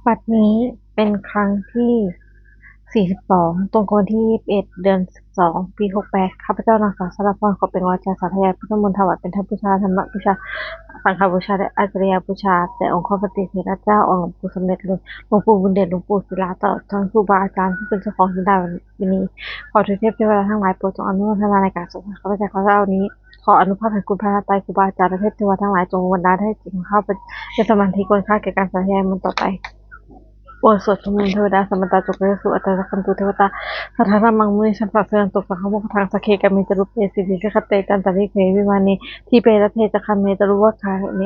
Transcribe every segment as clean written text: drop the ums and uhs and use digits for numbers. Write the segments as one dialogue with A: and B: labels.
A: บัดนี้เป็นครั้งที่42ตรงกับวันที่21เดือน12ปี68ข้าพเจ้านางสาวสรพรขอเป็นวาจาสาธยายพุทธมนต์ถวายเป็นทานบูชาธรรมบูชาสังฆบูชาและอาจารยบูชาแด่องค์ข้าพเจ้าเจ้าองค์หลวงปู่สมเด็จหลวงปู่บุญเดชหลวงปู่ศิลาตลอดทั้งครูบาอาจารย์ที่เป็นเจ้าของที่ได้วันนี้ขอทุกเทพเทวดาทั้งหลายโปรดจงอนุโมทนาในการสวดข้าพเจ้านี้ขออนุภาพแห่งคุณพระตรัยครูบาอาจารย์และเทพเทวดาทั้งหลายจงบันดาลให้จิตของข้าพเจ้าเป็นสมาธิควรค่าแก่การสาธยายมนต์ต่อไป โอสถทุมนเทวดาสมตาจกเรสุอัตตะคันตุเทวตาสัทธามังมุนิชันสัสเสนตุสังฆมุขทางสเคกามิจรุปเปสิวิคเตกันตริเควิมานีทีเปรเทจะคันเมตรุวะคาเน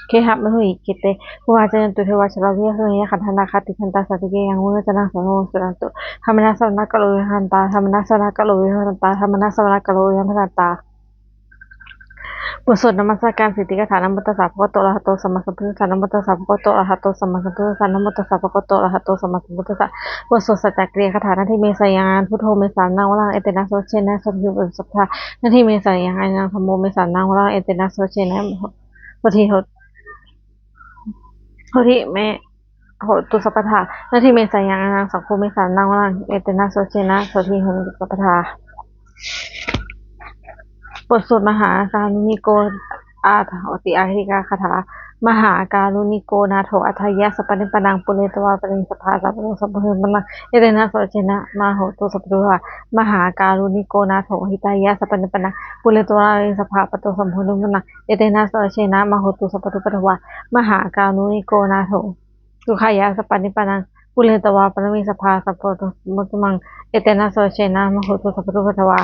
A: เคหะมหุยกิเตภูวาจันตุเทวชลาวิสเนยขันธนาคติคันตาสัตติเกยังมุนจนะสโนสุรันตุธรรมนาสวรรคโลวิหันตาธรรมนาสวรรคโลวิหันตาธรรมนาสวรรคโลวิหันตา บทสวดนมัสการสิทธิกถานะโมตัสสะภะคะวะโตอะระหะโตสัมมาสัมพุทธัสสะนะโมตัสสะภะคะวะโตอะระหะโตสัมมาสัมพุทธัสสะนะโมตัสสะภะคะวะโตอะระหะโตสัมมาสัมพุทธัสสะบทสวดสัจจกริยคาถานาทีเมสยานพุทโธเมสานังวรังเอเตนะโสเชนะสัพพิวสัพพะนาทีเมสยานธัมโมเมสานังวรังเอเตนะโสเชนะโพธิโพธิเมโหตุสัพพทานาทีเมสยานสังโฆเมสานังวรังเอเตนะโสเชนะโสทิโหตุสัพพทา บทสวดมหาการุณิโกอาถาติอาหิกาคาถามหาการุณิโกนาโถอัฏฐยะสปปนิปนังปุเรตวาปริสภาสัพพะสัพพะมนังเอเตนะโสเชนะมาโหตุสัพพุทธามหาการุณิโกนาโถหิตายะสปปนิปนังปุเรตวาปริสภาปะโตสัมพุทธมนังเอเตนะโสเชนะมาโหตุสัพพุทธวามหาการุณิโกนาโถสุขายะสปปนิปนังปุเรตวาปริสภาสัพพะโตสัมพุทธมังเอเตนะโสเชนะมาโหตุสัพพุทธวา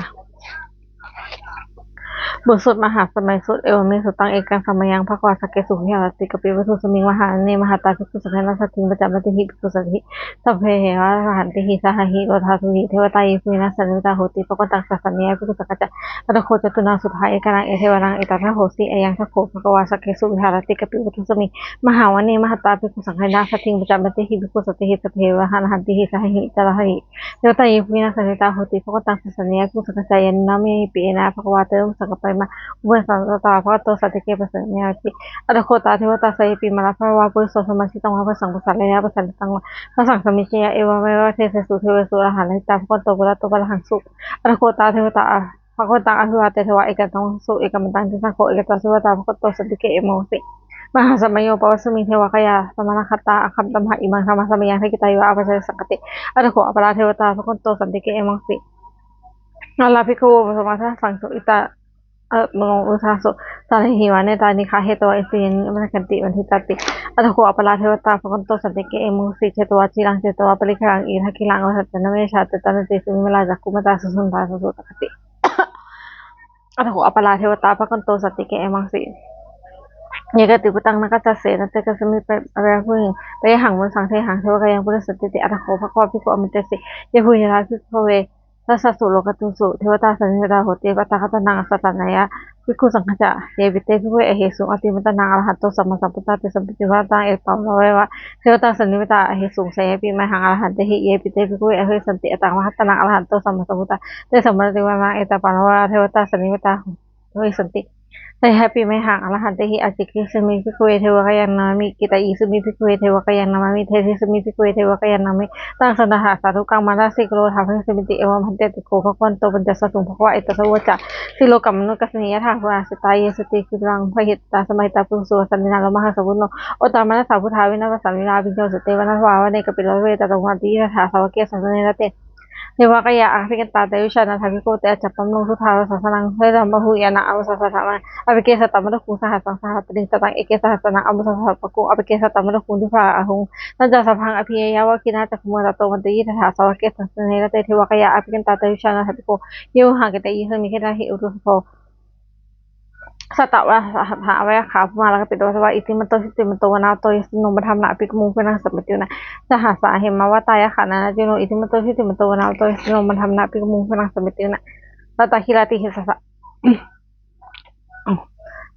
A: บทสวดมหาสมัยสุดเอวเมสุตังเอกังสมัยังภควาสเกสุขิยาติกปิวัตุสมิงมหาเนมหาตาภิกขุสังฆนาสติงปัจจมติหิภิกขุสัตถิสัพเพเหระหันติหิสหหิโรธาทุหิเทวตายิปุยนะสันนิตาโหติปกตังสัสสเนียภิกขุสังฆจัตตะโคจตุนังสุทายเอกนังเอเทวนังเอตัทโหสีเอยังทโขภควาสเกสุวิหารติกปิวัตุสมิงมหาวเนมหาตาภิกขุสังฆนาสติงปัจจมติหิภิกขุสัตถิสัพเพเหระหันติหิสหหิจารหิเทวตายิปุยนะสันนิตาโหติปกตังสัสสเนียภิกขุสังฆจายนะเมหิปิเอนะภควาเตมสังฆปริมา อุเบกขาตาภะโตสัตติเกปะเสเนยติอัตโคตาเทวตาไสยปิมาลาภวาปุริโสสมาชิตังวะภะสังภะสะระยะภะสันตังวะภะสังสมิจยะเอวะเมวะเทเสสุเทวสุอรหันต์ตาภะโตปุระโตปะระหังสุอัตโคตาเทวตาภะคะวตังอภิวาเตเทวะเอกตังสุเอกมัตตังทิสังโฆเอกตังสุวตาภะโตสัตติเกเอโมสิมหาสมัยโยปวัสสมิเทวะกายาสมณคตาอคัมตัมหะอิมังคัมสมัยยังเทกิตายวะอภัสสะสังกติอัตโคอปราเทวตาภะโตสันติเกเอโมสิอาลาภิกขุปะสมาทะสังสุอิตา มโนอุทาสุตาหิวาเนตานิคาเหตวะอิสินมันกันติวันทิตติอัตโขอปราเทวตาภคนโตสันติเกเอมุสิเชตวะจิรังเจตวะปริคังอีทักขิลังวสัจจนะเมชาตตันติสุมิมลาจักกุมตาสุสุนตาสุสุตคติอัตโขอปราเทวตาภคนโตสันติเกเอมุสิเยกติปุตังนักจัสเสนเตกสมิไปอะไรพูดไปหังมุนสังเทหังเทวกายังพุทธสติติอัตโขภควาภิกขุอมิเตสิเยพูยราภิกขเวทัสสะสุโลกตุสุเทวตาสันนิตาโหติปัตตะคัตนังสัตตนายะภิกขุสังฆะเยบิเตภิกขุเอหิสุอติมัตตนังอรหัตโตสัมมาสัมพุทธะเตสัมปิติวะตังเอปัมโลเววะเทวตาสันนิตาเอหิสุเสยปิมหังอรหันเตหิเยบิเตภิกขุเอหิสันติอตังมหัตตนังอรหัตโตสัมมาสัมพุทธะเตสัมมาติวะมังเอตปันโลเววะเทวตาสันนิตาเฮสันติแต่แฮปปี้ไม่ห่างอรหันเตหิอาจิกิสมิภิกขุเทวกายันนามิกิตาอิสมิภิกขุเทวกายันนามิเทสิสมิภิกขุเทวกายันนามิตั้งสันทหาสาธุกังมาราสิกโลทาภิสมิติเอวมหันเตติโกภควันโตปัญจสสุงภควะเอตสวะจะสิโลกัมมนุกัสนิยะทางพุราสตายสติกิรังพหิตตาสมัยตาปุสุสันนินาโลมหาสมุนโนโอตามนัสสาพุทธาวินาศสัมมิลาปิโยสเตวนัสวาวะเนกปิโลเวตตะวันติยะถาสาวกเกสันเนรเต เทวกายะอาภิกันตาเตวิชานาทาภิโกเตจัปปัมโนทุทาวสัสนังเฮรัมบหุยานะอมุสัสสะนังอภิเกสตัมมะคุสหัสสังสหัสติสตังเอเกสหัสนังอมุสัสสะปะกุอภิเกสตัมมะคุทิภาอหุงนัจจสัพพังอภิยาวะกินาจักขมุตโตวันติยิทธาสาวกเกสัสเนรเตเทวกายะอาภิกันตาเตวิชานาทาภิโกโยหังเกเตยิสมิเขตาหิอุตุโภ สัตตวะหาวิขาภูมาลกปิโตสวะอิติมันโตสิติมันโตวนาโตยสนุมธรรมนาปิกมุงเป็นนังสัมปติวนะสหัสสาเหมาวตายขานาจุโนอิติมันโตสิติมันโตวนาโตยสนุมธรรมนาปิกมุงเป็นนังสัมปติวนะตตาคิราติหิสสะ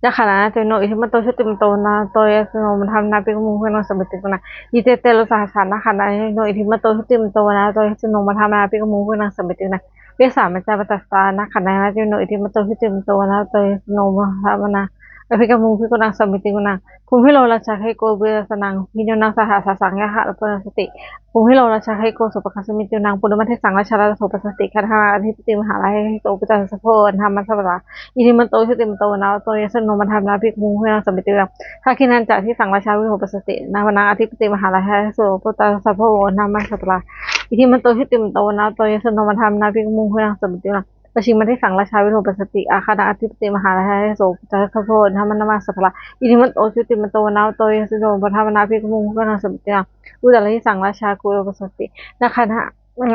A: ยะขานาจุโนอิติมันโตสิติมันโตวนาโตยสนุมธรรมนาปิกมุงเป็นนังสัมปติวนะยิเตเตโลสหัสสานะขานาจุโนอิติมันโตสิติมันโตวนาโตยสนุมธรรมนาปิกมุงเป็นนังสัมปติวนะเวสามัจจาปตัสสานะขันธ์นะจุโนอิติมัตโตหิติมัตโตวนาโตยสโนมะธรรมนา Aplikasi kunang samiti kunang kumhilo la chakai ko bira sanang video nang saha sasang ya ha pun sati kumhilo la chakai ko so pakasumiti nang pun man sang la chara so pasati kan ha adhipati mahalai so puta sapo nama sabra ini man to siti man to na to yasan no man hamna pik kumhilo samiti nang hakinan cha thi sang la chawi ho pasati na na adhipati mahalai so puta sapo nama sabra ini man to siti man to na to yasan no man hamna pik kumhilo samiti nangประชิมมันที่สังราชาวิโรปสติอาคาดาอธิปติมหาราชาโสจักรโพธรรมนามาสัพพะอิทิมันโตชุติมันโตนาวโตยสิโนปธรรมนาภิกมุงก็นาสมิตินาอุตตรที่สังราชากุโรปสตินาคาดา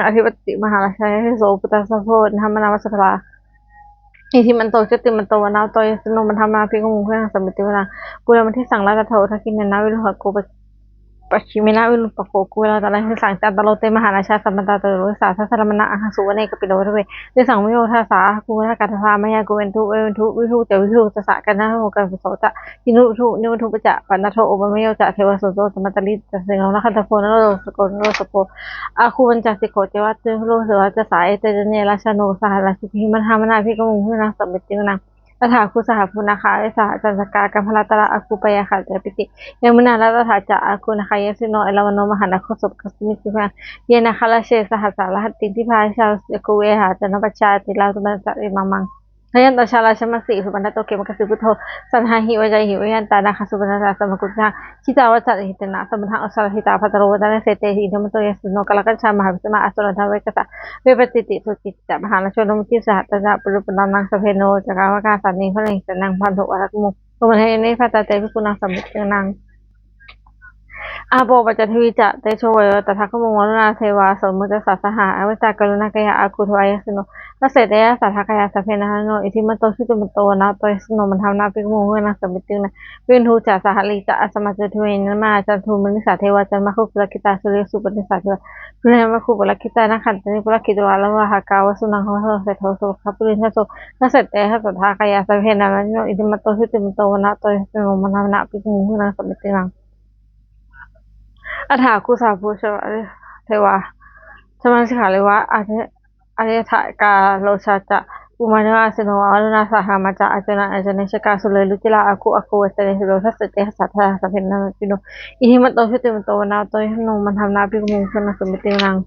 A: อธิปติมหาราชาโสปุตตะสัพโพธรรมนามาสัพพะอิทิมันโตชุติมันโตนาวโตยสิโนปธรรมนาภิกมุงก็นาสมิตินากุโรมันที่สังราชาโททักินนาวิโรหะโกปัจฉิมินาวิลุปโกกุลาตาลังสังจันตโลเตมหาราชาสัมปันตาตโลสาสสรมณะอาหาสุวเนกปิโลเวเดสังวิโยทาสาภูนากัตถามายาโกเวนทุเวนทุวิทุเตวิทุสสะกันนะโหกันโสจะกินุทุนิวทุปจะปันนโทโอบเมโยจะเทวโสโตสมัตตลิจะเสงนะคันตโพนโลสโกนโลสโพอาคูบัญจสิโกเจวัตโลเสวะจะสายเตจเนราชโนสหราชิกิมันหามนาภิกมุงหุนาสัมมิตินังตถาคุสหพุนาคาสหจันสกากัมพลตระอาคูปยาขัดปิติยังมุนาลตถาจะอาคูนาคายสิโนเอลวโนมหานาคสบกัสมิติมาเยนาคลาเชสหสารหัตติที่พาชาวกุเวหาจันปชาติลาตุบันสริมังHayan ta shala shama si subana to ke makasi butho sanha hi wajai hi yan ta na khasubana ta samakuta kita wa sa hitna samha asal hita pataro wadana sete hi dum to yes no kalakan sa mahabsama asala ta kata vepatiti to kita mahana chodom ki sa ta na puru panang sa pheno jaka ka sa ni phale sanang phandu arak mu to man he ne phata te kunang samit nang อาโปปัจจทวิจะเตโชเวตถาคโมวรุณาเทวาสมมุติสัสสหาอวิจากรุณากยาอาคุทวายสโนนัสเสตยะสัทธากายาสัพเพนะโนอิทิมันโตชุติมันโตนะโตยสโนมันทำนาปิกโมเวนะสมิตินะเวนทูจะสหลีจะอสมัจจทเวนมาจันทูมนิสาเทวาจันมะคุปลกิตาสุริสุปนิสาเทวาพุเรมะคุปลกิตานะขันตนิปลกิตวาละวะหากาวสุนังโหเสโทโสคัปรินทโสนัสเสตยะสัทธากายาสัพเพนะโนอิทิมันโตชุติมันโตนะโตยสโนมันทำนาปิกโมเวนะสมิตินังอัฏฐาคุสาภูชวะเทวาสมาสิกขาเลวะอาเทถากาโลชาจะอุมานะสิโนวารุณาสหามาจะอาจนะอาจเนชกาสุเลลุจิลาอาคุอาคุเวสเนสิโลทัสเตหัสสะทะสัพเพนะปิโนอิหิมันโตชุติมันโตนาโตยโนมันทำนาปิกุมุงสนะสมิตินัง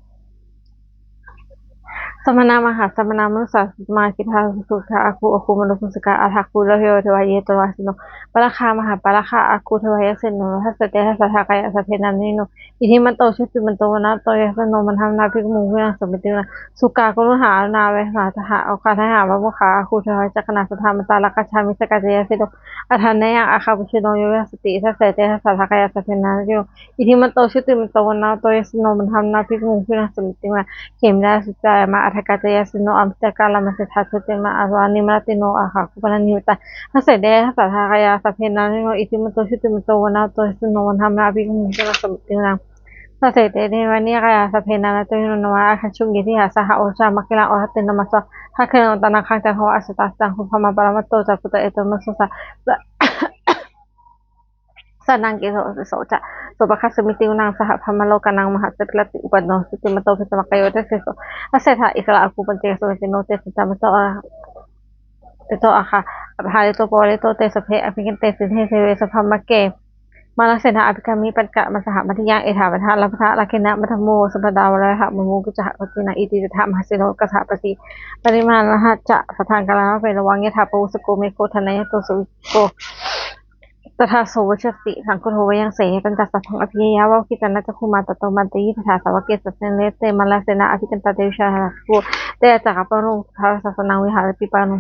A: สมณามหาสมณามนุสาสมาคิทาสุขะอาคูอาคูมนุปุสกาอาทักคูโลเฮโอเทวายตวาสิโนปะละคามหาปะละคาอาคูเทวายเสนโนทัสเตหัสสะทะกายสัพเพนะนิโนอิทิมันโตชุติมันโตนะโตยสโนมันทำนาภิกมุงวินังสมิตินะสุกากรุหานาเวหาทหะโอคาทหะวะมุขาอาคูเทวายจักนาสธรรมตาลกัจฉามิสกะเจยสิโนอัฏฐานะยังอาคาปุชิโนโยสติทัสเตหัสสะทะกายสัพเพนะนิโนอิทิมันโตชุติมันโตนะโตยสโนมันทำนาภิกมุงวินังสมิตินะเขมราสุจายมาอัฏฐกะเจยสิโนอัมตะกาลมัสสะทุติมาอาวานิมรติโนอาหะคุปนันนิวตาทัสเสเดทัสสะทากายาสัพเพนะนิโนอิติมโตชุติมโตวนาโตสิโนวันธรรมนาภิกขุสนะสมิตินังทัสเสเดเนวานิกายาสัพเพนะนะโตโนนวาอาคันชุกิทิหาสหโอชามัคคิลาโอหัตตินมัสสะทักเคนตนะคังจังโหอัสสตัสสังหุภมะปรมัตโตจัปุตตะเอตมัสสะสนังกิโสโสจะสุปคัสสมิตินังสหพมโลกานังมหาสติลติอุปนโนสุติมโตพิสมัคคโยเตเสโสทัสเสถาอิสระอาคูปัญเจโสเวสิโนเตสัจจามโตเตโตอะค่ะอภาริโตโปริโตเตสเพอภิกินเตสิเทเทเวสภมะเกมาลักเสนาอภิกามิปัญกะมสหมัทยังเอถาวัฏลัพพะลักขินะมัทโมสัพพดาวะระหะมโมกุจหะปตินะอิติตถามหาสิโนกัสสะปฏิปริมาณละหะจะสถานกาลาเวระวังยถาปูสโกเมโคทนายโตสุวิโกตถาโสวชติสังคุโทวยังเสตันจัสสะทังอภิยาวะคิตันนะจักขุมาตโตมันติตถาสาวกเกสเสนเลเตมาลักเสนาอภิกันตเตวิชาหะกุเตจักขปะโนทาสสนังวิหารปิปานุ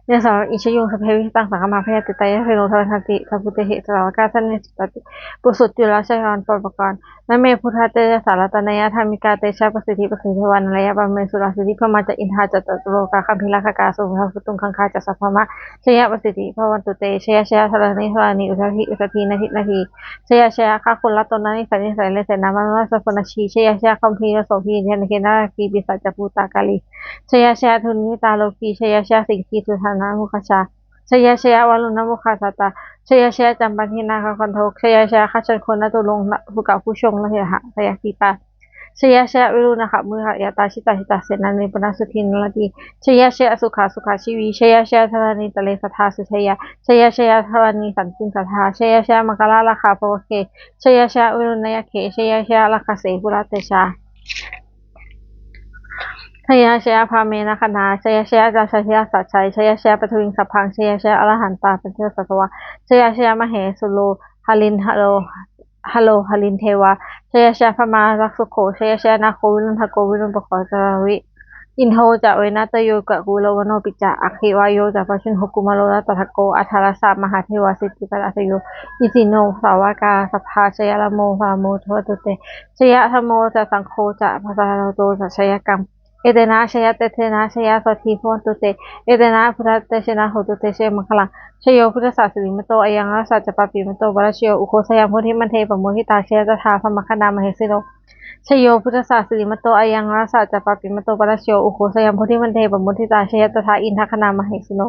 A: เนี่ยสาวอิชยุงสเพวิตังสังฆมาพยติตายะเฟโนทวัฏติสัพพุเตหิสาวกาสันนิสตติปุสุจุลาชยานปปกรณ์นะเมพุทธเตสารตนยธรรมิกาเตชะปสิทธิปสิทธิวานระยะปะเมสุราสิทธิพมาจะอินทาจะตตโลกาคัมภิลาคกาสุภพุตุงคังคาจะสัพพมะชยะปสิทธิพวันตุเตชยชยธรณีธรณีอุทธิอุทธินาทินาทีชยชยข้าคุณละตนนั้นนิสัยนิสัยเลเสนามันวสัพพนชีชยชยคัมภีรโสภีเทนเกนาคีปิสัจจภูตากาลีชยชยทุนิตาโลกีชยชยสิงคีสุธานามุขชาชยชยวารุณมุขาสตาชยชยจำปันทินาคคันโทชยชยข้าชนคนละตุลงผู้เก่าผู้ชงละเหหะชยทีปา ชยชยวิรุณคะมุขยตาชิตาชิตาเสนานิปนาสุทินนลดีชยชยสุขาสุขาชีวีชยชยธรณีตะเลสัทธาสุชยชยชยธรณีสันติสัทธาชยชยมังคลาราคาโพเคชยชยวิรุณยเคชยชยลักขเสกุลเตชาชยชยพาเมนะคณาชยชยจาชยสัจชัยชยชยปทวิงสัพพังชยชยอรหันตาเป็นเทสัตวะชยชยมเหสุโลหลินหลินเทวาชยชยพมารักสุโขชยชยนาโควิรุณทโกวิรุณปะขอจาวิอินโทจะเวนัตโยกะกุลวโนปิจาอคิวายโยจะปัชินหกุมารโลตถโกอัทารสามหาเทวาสิทธิปะตโยอิสิโนสาวกาสภาชยละโมภาโมทวตุเตชยธโมจะสังโฆจะภาษาโลโตจะชยกัมเอเดนะชยเตเทนะชยสัทธิพวนตุเตเอเดนะพุทธเตชนะโหตุเตเชมังคลังชโยพุทธศาสนิมโตอยังรัสสัจจปปิมโตวรชโยอุโคสยามโพธิมันเทปโมหิตาเชยตถาพมคณามเหสิโนชโยพุทธศาสนิมโตอยังรัสสัจจปปิมโตวรชโยอุโคสยามโพธิมันเทปโมหิตาเชยตถาอินทคณามเหสิโน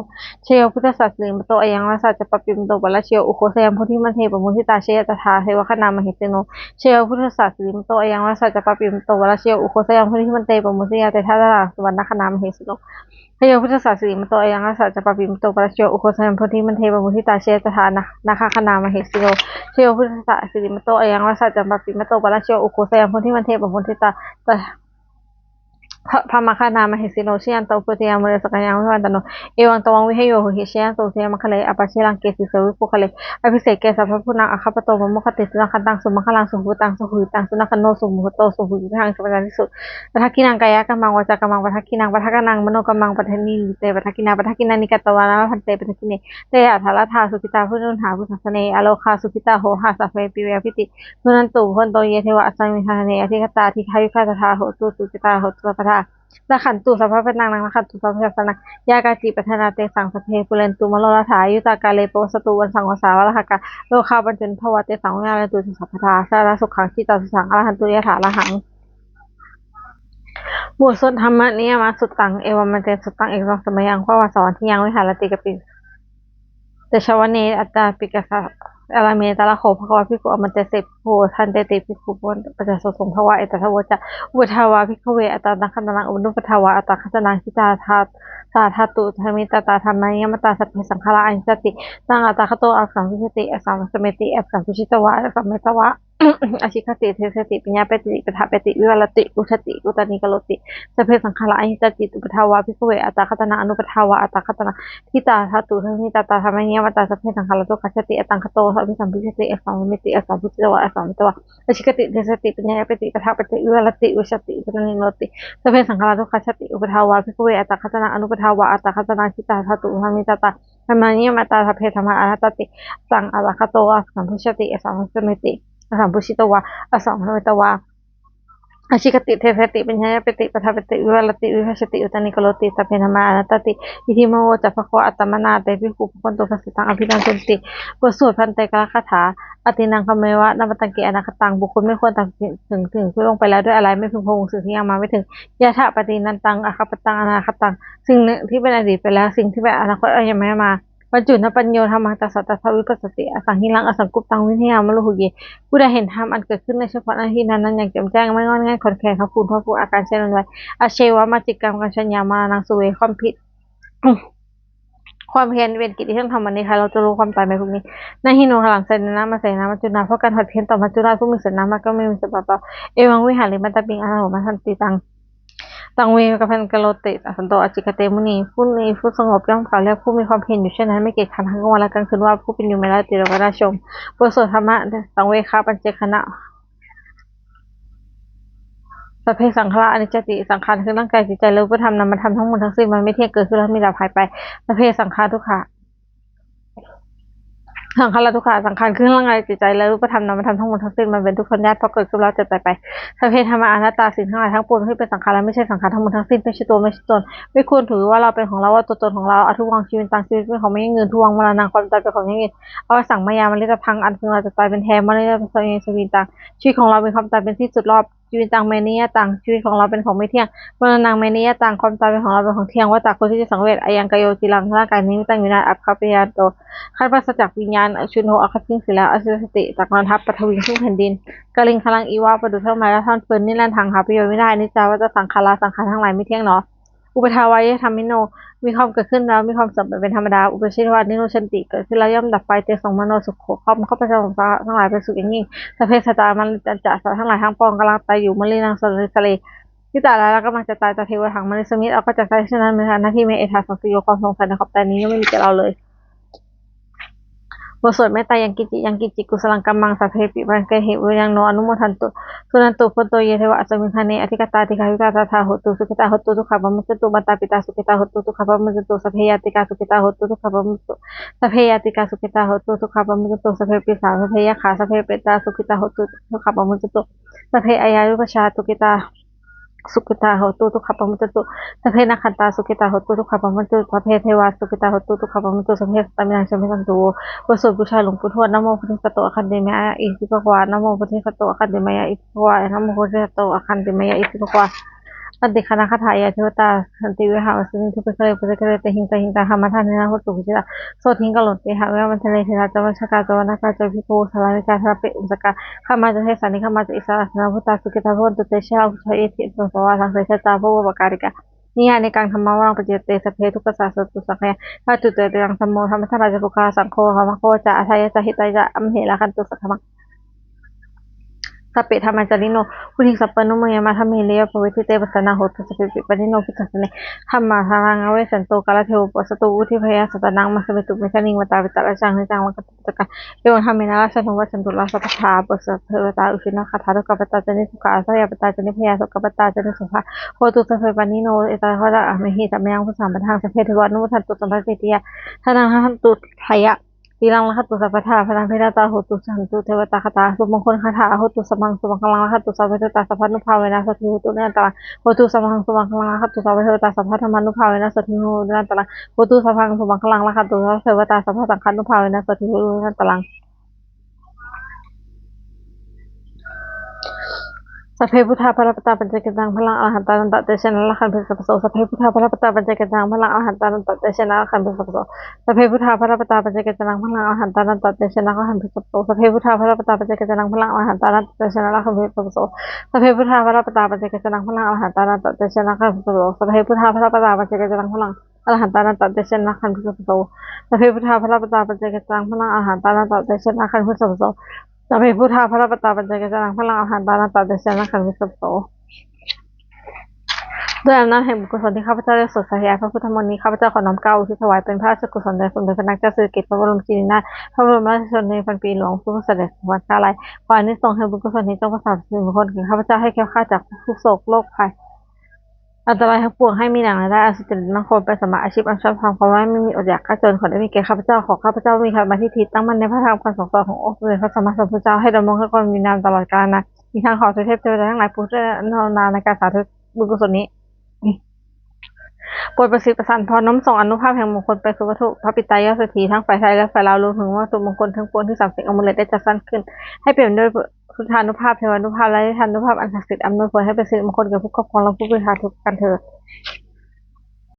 A: ชโยพุทธศาสนิมโตอยังรัสสัจจปปิมโตวรชโยอุโคสยามโพธิมันเทปโมหิตาเชยตถาเทวคณามเหสิโนชโยพุทธศาสนิมโตอยังรัสสัจจปปิมโตวรชโยอุโคสยามโพธิมันเทปโมหิตาเตถาตถาสุวรรณคณามเหสิโนพระโยพุทธศาสนิมโตอยังรัสสัจจปปิมโตปรชโยอุโคสยามโพธิมันเทปโมหิตาเชยตถานาคคณามเหสิโนชโยพุทธศาสนิมโตอยังรัสสัจจปปิมโตปรชโยอุโคสยามโพธิมันเทปโมหิตาพระมคณามเหสิโนชยันโตปุติยามเรสกัญญังวิวันตโนเอวังตวังวิเหโยหิชยันโตเทมคะเลอปัชชิลังเกสิเสวิปุคะเลอภิเศกเกสัพพพุนังอคัปปโตมมุคติสุนัขตังสุมังคลังสุหุตังสุหุตังสุนัขโนสุมุหโตสุหุทังสัพพัญญสุปัทกินังกายกัมมังวาจากัมมังปัทกินังปัทกนังมโนกัมมังปัทนีเตปัทกินาปัทกินานิกตวานาพันเตปัทกิเนเตอัฏฐาลธาสุขิตาพุทธหาพุทธัสเนอโลคาสุขิตาโหหาสัพเพปิเวพิตินุนันตุพนโตเยเทวะสัมมิทาเนอธิคตาทิคายุคาตถาโหตุสุขิตาโหตุสัพพะละขันตุสัพพะปะนังละขันตุสัพพะสันังยากาจิปัฏนาเตสังสเพปุเรนตุมโลละถายุตากาเลโปสตุวันสังวสาวะละหกะโลคาปัญจนภวะเตสังวิญญาณตุสัพพทาสารสุขังจิตตสุสังอรหันตุยะถาละหังบทสวดธรรมะนิยมสุตตังเอวมันเตสุตตังเอกสังสมัยยังพระวสวรที่ยังวิหารติกปิเตชวเนอัตตาปิกะอารามเมตาละโขภควาภิกขุอมันเตเสพโพทันเตติภิกขุปุปัจจสสงภวะเอตทวจะอุปทาวาภิกขเวอัตตานังคันตังอุนุปทาวาอัตตาคันตังทิตาทาสาธาตุธรรมิตตาธรรมยมตาสัพเพสังฆาราอัญจติตังอัตตาคโตอัสสัมพิชติอัสสัมสเมติอัสสัมพิชิตวะอัสสัมเมตวะอชิคติเทสติปัญญาเปติปทาเปติวิวัลติอุชติอุตานิกโลติสัพเพสังฆาราอัญจติอุปทาวาภิกขเวอัตตาคันตังอนุปทาวาอัตตาคันตังทิตาธาตุธรรมิตตาธรรมยมตาสัพเพสังฆาราโตกัจจติอัตตังคโตสัพเพสัมพิชติอัสสัมมิติอัสสัมพุทธวะอัสสัมมิตวะอชิคติเทสติปัญญาเปติปทาเปติวิวัลติอุชติอุตานิกโลติสัพเพสังฆาราโตกัจจติอุปทาวาภิกขเวอัตตาคันตังอนุปทาวาอัตตาคันตังทิตาธาตุธรรมิตตาธรรมยมตาสัพเพธรรมะอรหัตติสังอรคโตอัสสัมพุชติอัสสัมสเมติอสัมพุชิตวะอสัมภเวตวะอชิกติเทสติปัญญาปติปทาปติวิวัลติวิภัชติอุตานิกโลติสัพเพธรรมาอนัตติอิทิโมจัพพะอัตตมนาเตภิกขุปนโตภัสสิตังอภินันตุติบทสวดพันเตกะคาถาอตินังคเมวะนัมตังเกอนาคตังบุคคลไม่ควรตังถึงที่ลงไปแล้วด้วยอะไรไม่พึงพงสิ่งที่ยังมาไม่ถึงยะถะปฏินันตังอคัปปตังอนาคตังสิ่งที่เป็นอดีตไปแล้วสิ่งที่เป็นอนาคตยังไม่มาปัจจุนปัญโยธรรมังตัสสะตัสสะวิปัสสติอสังหิรังอสังกุปตังวิทยามโลหุเยผู้ใดเห็นธรรมอันเกิดขึ้นในเฉพาะหน้าที่นั้นอย่างแจ่มแจ้งไม่งอนง่ายขอนแขนเขาคูณเขาฟูอาการเช่นนั้นไว้อาเชวะมาจิกรรมกัญชัญญามานังสุเวความผิดความเพียรเป็นกิจที่ต้องทำวันนี้ค่ะเราจะรู้ความตายในพวกนี้นาหิโนหลังใส่น้ำมาใส่น้ำมัจจุนาเพราะการผัดเพี้ยนต่อมัจจุราชผู้มีศีลน้ำมันก็ไม่มีสภาพเอวังวิหาริมัตตปิงอาโหมาทันติตังเวกับพันกโลติสันโตอจิกเตมุนีผู้นี้ผู้สงบย่อมกล่าวเรียกผู้มีความเพียรอยู่เช่นนั้นไม่เกียจขันทั้งวันและกลางคืนว่าผู้เป็นอยู่ไม่ละติโรกราชมบทสวดธรรมะตังเวคาปัญเจคณะสัพเพสังขารอนิจจติสังขารคือร่างกายจิตใจและรูปธรรมนามธรรมทั้งหมดทั้งสิ้นมันไม่เที่ยงเกิดขึ้นแล้วมีดับหายไปสัพเพสังขารทุกขะสังขารทุกขาสังขารคือร่างกายจิตใจและรูปธรรมนามธรรมทั้งหมดทั้งสิ้นมันเป็นทุกขัญญาตเพราะเกิดขึ้นแล้วจะตายไปสัพเพธรรมะอนัตตาสิ่งทั้งหลายทั้งปวงที่เป็นสังขารและไม่ใช่สังขารทั้งหมดทั้งสิ้นไม่ใช่ตัวไม่ใช่ตนไม่ควรถือว่าเราเป็นของเราว่าตัวตนของเราอทุวังชีวิตต่างชีวิตเป็นของไม่ยั่งยืนทุวังมรณะความตายเป็นของยั่งยืนเอาสั่งมายามฤตพังอันพึงเราจะตายเป็นแท้มฤตพังชีวิตต่างชีวิตของเราเป็นความตายเป็นที่สุดรอบ ชีวิตต่างไม่นิยต่างชีวิตของเราเป็นของไม่เที่ยงเมื่อนางไม่นิยต่างความตายเป็นของเราเป็นของเที่ยงว่าจากคนที่จะสังเวชอายังกโยจิรังร่างกายนี้ไม่ตั้งอยู่นานอัปคาเปยานโตขั้นปราศจากวิญญาณชุนโหอคัตทิ้งเสียแล้วอสุสติจากนอนทับปฐวิงซึ่งแผ่นดินกลิงคลังอีวาประดุจเท่าไม้และท่อนฟืนนี่แล่นทางหาประโยชน์ไม่ได้นิจจาว่าจะสังขาราสังขารทั้งหลายไม่เที่ยงเนาะอุปทาวายธรรมิโนมีความเกิดขึ้นแล้วมีความเสื่อมไปเป็นธรรมดาอุปชิตวานิโรชันติเกิดขึ้นแล้วย่อมดับไปเตสงมโนสุขโขครอบเข้าไปสงสารทั้งหลายเป็นสุขอย่างยิ่งสพเพสตามันจันจะสัตว์ทั้งหลายทั้งปวงกำลังตายอยู่มะลินังสลิสเลที่ตายแล้วกำลังจะตายแต่เทวทังมนุสมิตเอาก็จะตายเช่นนั้นเหมือนกันหน้าที่ไม่เอธาสังสโยความสงสัยในขอบแต่นี้ก็ไม่มีแก่เราเลยบทสวดเมตตายังกิจิกุสลังกัมมังสัพเพปิปันเกหิวยังโนอนุโมทันตุสุนันตุพุตโตเยเทวะอัสมิงคเนอธิกตาติกายุตาตาธาโหตุสุขิตาโหตุทุกขบมุจตุบัตตาปิตาสุขิตาโหตุทุกขบมุจตุสัพเพยติกาสุขิตาโหตุทุกขบมุจตุสัพเพยติกาสุขิตาโหตุทุกขบมุจตุสัพเพปิสาสัพเพยขาสัพเพเปตาสุขิตาโหตุทุกขบมุจตุสัพเพอายายุปชาตุกิตาสุขิตาโหตุทุกขปมุจตุสัพเพนักขันตาสุขิตาโหตุทุกขปมุจตุสัพเพเทวาสุขิตาโหตุทุกขปมุจตุสัพเพสตามินังชมิสันตุบทสวดบูชาหลวงปู่ทวดนะโมพุทธิสโตอะคันเดมยะอิสิภควานะโมพุทธิสโตอะคันเดมยะอิสิภควานะโมพุทธิสโตอะคันเดมยะอิสิภควาตันติคณะคาถายาเทวตาสันติวิหารสิทุเปเคยปุเจเคยเตหิงตาหามาทานนะโหตุกุจิตาโสทิงกหลนเตหะเวมันทะเลเทระจวัชกาจวนาคาจวิโกสลามิกาทระเปอุสกาข้ามาจะเทสานิข้ามาจะอิสระนาพุตตาสุกิตาโพตุเตชะอุชัยเอติสสวาสังเสชะตาโพวปการิกานิยาในการธรรมะวังปเจเตสเพทุกขสาสตุสังเขถ้าจุดเตยังธรรมโมธรรมทัศราชปุคาสังโฆธรรมโคจะอัทายะจะหิตายะอัมเหระคันตุสัทธมังสัพเพธรรมจาริโนพุทธิสัพพนุโมยมาธรรมเฮเลียปเวทิเตปัสสนาโหตุสัพเพปิปนิโนพุทธัสสเนธรรมาทารังเวสันโตกาลเทวปัสสตุวุฒิพยาสตนังมัสเมตุเมชนิงวตาวิตาราชังในจังวัคตุตกะเอวธรรมินาราชนุวัชันตุลาสัพพะปัสสะเทวตาอุชินะคาถาตุกปตาจนิสุขาสยาปตาจนิพยาสุกปตาจนิสุภาโหตุสัพเพปนิโนเอตาคะระอะเมหิสัมยังพุทธังปะทังสัพเพเทวานุทันตุสัมภเวติยาทานังหันตุทยะตีลังลักตุสัพพะทาพลังเพดาตาโหตุสันตุเทวตาคาถาสุมงคลคาถาโหตุสัมมังสุมังคลังลักตุสัพพะเทวตาสัพพะนุภาเวนะสัทธิโหตุเนตาโหตุสัมมังสุมังคลังลักตุสัพพะเทวตาสัพพะธรรมานุภาเวนะสัทธิโหตุเนตาโหตุสัพพังสุมังคลังลักตุสัพพะเทวตาสัพพะสังฆานุภาเวนะสัทธิโหตุเนตาสัพเพพุทธาภรปตาปัญจกิตังพลังอรหันตานันตเตชนะละขันเป็นสัพพโสสัพเพพุทธาภรปตาปัญจกิตังพลังอรหันตานันตเตชนะละขันเป็นสัพพโสสัพเพพุทธาภรปตาปัญจกิตังพลังอรหันตานันตเตชนะละขันเป็นสัพพโสสัพเพพุทธาภรปตาปัญจกิตังพลังอรหันตานันตเตชนะละขันเป็นสัพพโสสัพเพพุทธาภรปตาปัญจกิตังพลังอรหันตานันตเตชนะละขันเป็นสัพพโสสัพเพพุทธาภรปตาปัญจกิตังพลังอรหันตานันตเตชนะละขันเป็นสัพพโสสัพเพพุทธาภรปตาปัญจกิตังพลังอรหันตานันตเตชนะละขันเป็นสัพพโสสัพเพพุทธาภรปตาปัญจกิตังพลังอรหันตานันตเตชนะละขันเป็นสัพพโสด้วยอำนาจแห่งบุญกุศลที่ข้าพเจ้าได้สวดสาธยายพระพุทธมนต์นี้ข้าพเจ้าขอน้อมเกล้าอุทิศถวายเป็นพระราชกุศลแด่สมเด็จพระนางเจ้าสิริกิติ์พระบรมชินีนาถพระบรมราชชนนีพันปีหลวงผู้เสด็จสวรรคาลัยขออานิสงส์แห่งบุญกุศลนี้จงประสานสิ่งมงคลแก่ข้าพเจ้าให้แคล้วคลาดจากทุกโศกโรคภัยอันตรายทั้งปวงให้มีหนังได้อาสุจริตมั่งคงเป็นสมมาอาชีพอันชอบธรรมความว่าไม่มีอดอยากข้าจนขอได้มีแก่ข้าพเจ้าขอข้าพเจ้ามีธรรมะทิฏฐิตั้งมั่นในพระธรรมคำสอนขององค์สมเด็จพระสัมมาสัมพุทธเจ้าให้ดำรงความมีนามตลอดกาลนะมีทางขอเทพเทวดาทั้งหลายโปรดช่วยอนุโมทนาในการสาธุบุญกุศลนี้โปรดประสิทธิ์ประสานพรน้อมส่งอนุภาพแห่งมงคลไปสู่วัตถุพระปิตายอดเศรษฐีทั้งฝ่ายไทยและฝ่ายลาวรวมถึงวัตถุมงคลทั้งปวงที่30องค์ได้จัดสรรขึ้นให้เปลี่ยนด้วยพุทธานุภาพเทวานุภาพและนิทานุภาพอันศักดิ์สิทธิ์อำนวยผลให้เป็นสิริมงคลแก่ผู้ครอบครองและผู้บริหารทุกกันเถิด